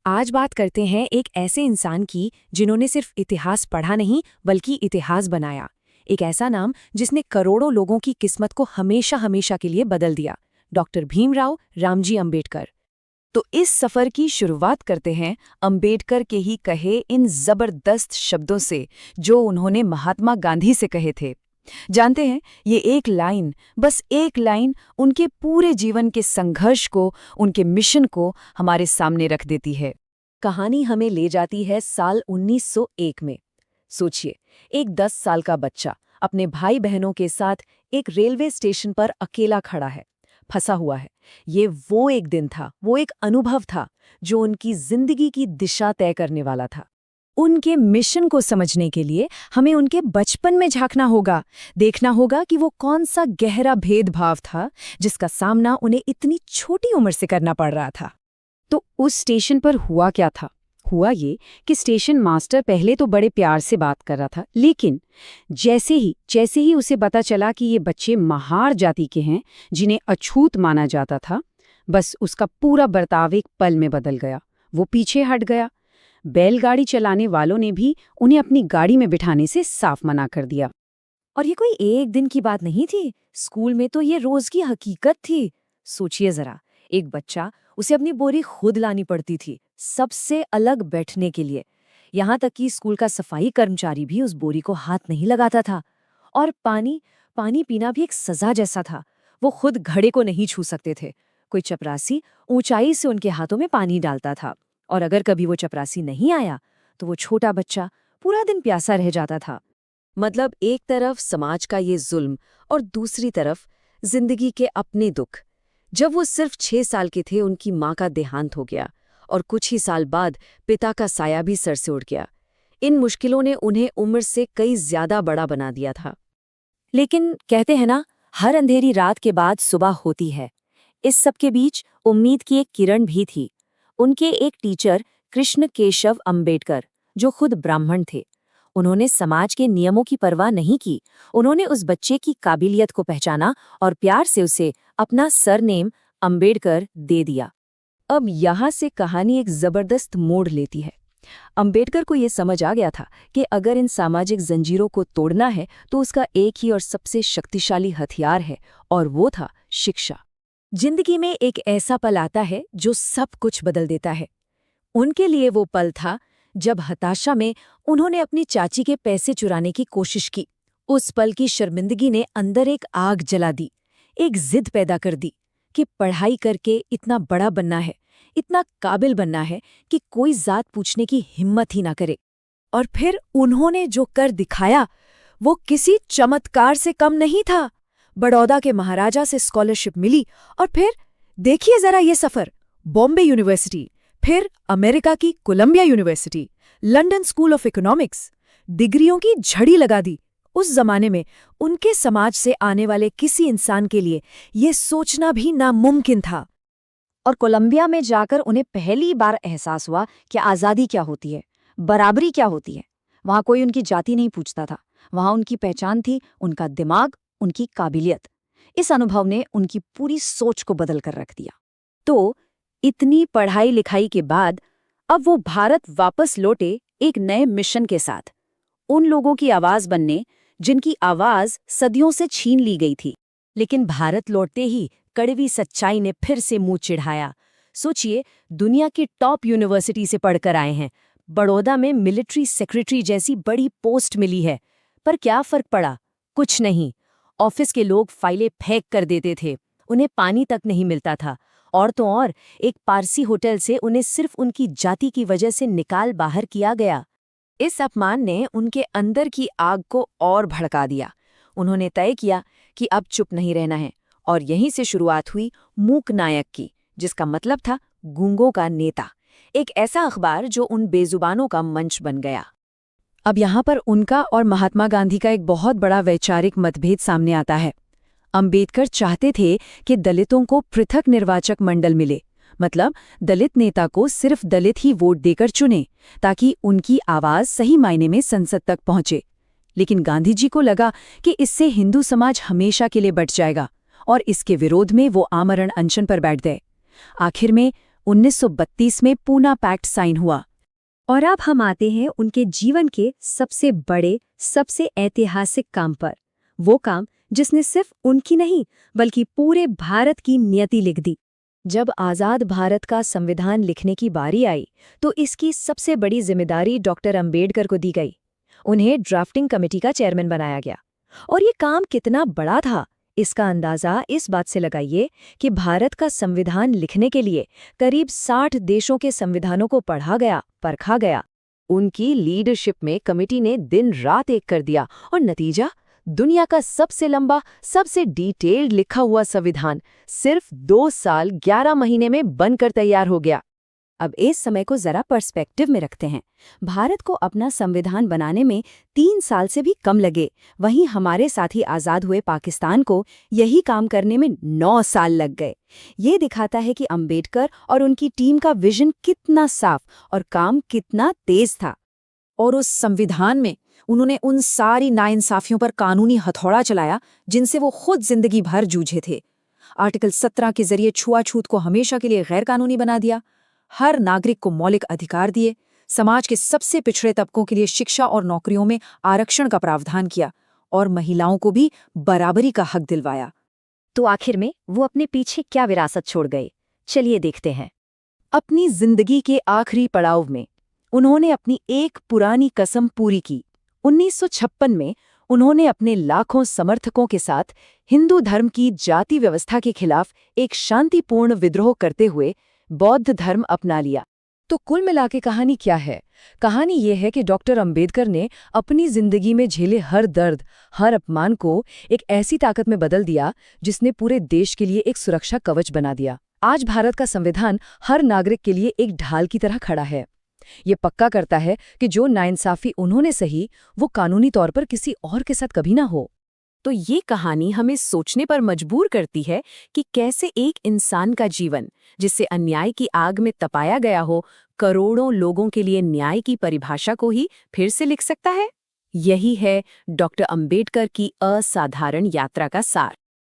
आज बात करते हैं एक ऐसे इंसान की जिन्होंने सिर्फ इतिहास पढ़ा नहीं बल्कि इतिहास बनाया। एक ऐसा नाम जिसने करोड़ों लोगों की किस्मत को हमेशा हमेशा के लिए बदल दिया। डॉक्टर भीमराव रामजी अंबेडकर। तो इस सफर की शुरुआत करते हैं अंबेडकर के ही कहे इन जबरदस्त शब्दों से जो उन्होंने महात्मा गांधी से कहे थे। जानते हैं, ये एक लाइन, बस एक लाइन उनके पूरे जीवन के संघर्ष को, उनके मिशन को हमारे सामने रख देती है। कहानी हमें ले जाती है साल 1901 में। सोचिए, एक 10 साल का बच्चा अपने भाई बहनों के साथ एक रेलवे स्टेशन पर अकेला खड़ा है, फंसा हुआ है। ये वो एक दिन था, वो एक अनुभव था जो उनकी जिंदगी की दिशा तय करने वाला था। उनके मिशन को समझने के लिए हमें उनके बचपन में झांकना होगा, देखना होगा कि वो कौन सा गहरा भेदभाव था जिसका सामना उन्हें इतनी छोटी उम्र से करना पड़ रहा था। तो उस स्टेशन पर हुआ क्या था? हुआ ये कि स्टेशन मास्टर पहले तो बड़े प्यार से बात कर रहा था, लेकिन जैसे ही उसे पता चला कि ये बच्चे महार जाति के हैं जिन्हें अछूत माना जाता था, बस उसका पूरा बर्ताव एक पल में बदल गया। वो पीछे हट गया। बैलगाड़ी चलाने वालों ने भी उन्हें अपनी गाड़ी में बिठाने से साफ मना कर दिया। और ये कोई एक दिन की बात नहीं थी, स्कूल में तो ये रोज की हकीकत थी। सोचिए जरा, एक बच्चा, उसे अपनी बोरी खुद लानी पड़ती थी, सबसे अलग बैठने के लिए। यहाँ तक कि स्कूल का सफाई कर्मचारी भी उस बोरी को हाथ नहीं लगाता था। और पानी पीना भी एक सजा जैसा था। वो खुद घड़े को नहीं छू सकते थे। कोई चपरासी ऊंचाई से उनके हाथों में पानी डालता था, और अगर कभी वो चपरासी नहीं आया तो वो छोटा बच्चा पूरा दिन प्यासा रह जाता था। मतलब एक तरफ समाज का ये जुल्म और दूसरी तरफ जिंदगी के अपने दुख। जब वो सिर्फ 6 साल के थे, उनकी माँ का देहांत हो गया और कुछ ही साल बाद पिता का साया भी सर से उड़ गया। इन मुश्किलों ने उन्हें उम्र से कई ज्यादा बड़ा बना दिया था। लेकिन कहते हैं ना, हर अंधेरी रात के बाद सुबह होती है। इस सब के बीच उम्मीद की एक किरण भी थी। उनके एक टीचर कृष्ण केशव अंबेडकर, जो खुद ब्राह्मण थे, उन्होंने समाज के नियमों की परवाह नहीं की। उन्होंने उस बच्चे की काबिलियत को पहचाना और प्यार से उसे अपना सरनेम अंबेडकर दे दिया। अब यहाँ से कहानी एक जबरदस्त मोड़ लेती है। अंबेडकर को ये समझ आ गया था कि अगर इन सामाजिक जंजीरों को तोड़ना है तो उसका एक ही और सबसे शक्तिशाली हथियार है, और वो था शिक्षा। जिंदगी में एक ऐसा पल आता है जो सब कुछ बदल देता है। उनके लिए वो पल था जब हताशा में उन्होंने अपनी चाची के पैसे चुराने की कोशिश की। उस पल की शर्मिंदगी ने अंदर एक आग जला दी, एक जिद पैदा कर दी कि पढ़ाई करके इतना बड़ा बनना है, इतना काबिल बनना है कि कोई जात पूछने की हिम्मत ही ना करे। और फिर उन्होंने जो कर दिखाया वो किसी चमत्कार से कम नहीं था। बड़ौदा के महाराजा से स्कॉलरशिप मिली, और फिर देखिए जरा ये सफर। बॉम्बे यूनिवर्सिटी, फिर अमेरिका की Columbia university, London school of economics, डिग्रियों की झड़ी लगा दी। उस जमाने में उनके समाज से आने वाले किसी इंसान के लिए ये सोचना भी नामुमकिन था। और कोलंबिया में जाकर उन्हें पहली बार एहसास हुआ कि आज़ादी क्या होती है, बराबरी क्या होती है। वहाँ कोई उनकी जाति नहीं पूछता था। वहाँ उनकी पहचान थी उनका दिमाग, उनकी काबिलियत। इस अनुभव ने उनकी पूरी सोच को बदल कर रख दिया। तो इतनी पढ़ाई लिखाई के बाद अब वो भारत वापस लौटे एक नए मिशन के साथ, उन लोगों की आवाज बनने जिनकी आवाज सदियों से छीन ली गई थी। लेकिन भारत लौटते ही कड़वी सच्चाई ने फिर से मुंह चिढ़ाया। सोचिए, दुनिया की टॉप यूनिवर्सिटी से पढ़कर आए हैं, बड़ौदा में मिलिट्री सेक्रेटरी जैसी बड़ी पोस्ट मिली है, पर क्या फर्क पड़ा? कुछ नहीं। ऑफिस के लोग फाइलें फेंक कर देते थे, उन्हें पानी तक नहीं मिलता था। और तो और, एक पारसी होटल से उन्हें सिर्फ उनकी जाति की वजह से निकाल बाहर किया गया। इस अपमान ने उनके अंदर की आग को और भड़का दिया। उन्होंने तय किया कि अब चुप नहीं रहना है, और यहीं से शुरुआत हुई मूक नायक की, जिसका मतलब था गूंगों का नेता। एक ऐसा अखबार जो उन बेजुबानों का मंच बन गया। अब यहाँ पर उनका और महात्मा गांधी का एक बहुत बड़ा वैचारिक मतभेद सामने आता है। अंबेडकर चाहते थे कि दलितों को पृथक निर्वाचक मंडल मिले, मतलब दलित नेता को सिर्फ दलित ही वोट देकर चुने, ताकि उनकी आवाज सही मायने में संसद तक पहुंचे। लेकिन गांधी जी को लगा कि इससे हिंदू समाज हमेशा के लिए बट जाएगा, और इसके विरोध में वो आमरण अनशन पर बैठ गए। आखिर में 1932 में पूना पैक्ट साइन हुआ। और अब हम आते हैं उनके जीवन के सबसे बड़े, सबसे ऐतिहासिक काम पर। वो काम जिसने सिर्फ उनकी नहीं बल्कि पूरे भारत की नियति लिख दी। जब आज़ाद भारत का संविधान लिखने की बारी आई तो इसकी सबसे बड़ी जिम्मेदारी डॉक्टर अंबेडकर को दी गई। उन्हें ड्राफ्टिंग कमेटी का चेयरमैन बनाया गया। और ये काम कितना बड़ा था, इसका अंदाज़ा इस बात से लगाइए कि भारत का संविधान लिखने के लिए करीब 60 देशों के संविधानों को पढ़ा गया, परखा गया। उनकी लीडरशिप में कमेटी ने दिन रात एक कर दिया और नतीजा, दुनिया का सबसे लंबा, सबसे डिटेल्ड लिखा हुआ संविधान सिर्फ 2 साल 11 महीने में बनकर तैयार हो गया। अब इस समय को जरा पर्सपेक्टिव में रखते हैं। भारत को अपना संविधान बनाने में 3 साल से भी कम लगे, वहीं हमारे साथी आज़ाद हुए पाकिस्तान को यही काम करने में 9 साल लग गए। ये दिखाता है कि अंबेडकर और उनकी टीम का विजन कितना साफ और काम कितना तेज था। और उस संविधान में उन्होंने उन सारी नाइंसाफियों पर कानूनी हथौड़ा चलाया जिनसे वो खुद जिंदगी भर जूझे थे। आर्टिकल 17 के जरिए छुआछूत को हमेशा के लिए गैर कानूनी बना दिया, हर नागरिक को मौलिक अधिकार दिए, समाज के सबसे पिछड़े तबकों के लिए शिक्षा और नौकरियों में आरक्षण का प्रावधान किया और महिलाओं को भी बराबरी का हक दिलवाया। तो आखिर में वो अपने पीछे क्या विरासत छोड़ गए, चलिए देखते हैं। अपनी जिंदगी के आखिरी पड़ाव में उन्होंने अपनी एक पुरानी कसम पूरी की। 1956 में उन्होंने अपने लाखों समर्थकों के साथ हिंदू धर्म की जाति व्यवस्था के खिलाफ एक शांतिपूर्ण विद्रोह करते हुए बौद्ध धर्म अपना लिया। तो कुल मिला के कहानी क्या है? कहानी ये है कि डॉक्टर अंबेडकर ने अपनी जिंदगी में झेले हर दर्द, हर अपमान को एक ऐसी ताकत में बदल दिया जिसने पूरे देश के लिए एक सुरक्षा कवच बना दिया। आज भारत का संविधान हर नागरिक के लिए एक ढाल की तरह खड़ा है। ये पक्का करता है कि जो नाइंसाफी उन्होंने सही, वो कानूनी तौर पर किसी और के साथ कभी ना हो। तो ये कहानी हमें सोचने पर मजबूर करती है कि कैसे एक इंसान का जीवन, जिससे अन्याय की आग में तपाया गया हो, करोड़ों लोगों के लिए न्याय की परिभाषा को ही फिर से लिख सकता है। यही है डॉक्टर अंबेडकर की असाधारण यात्रा का सार।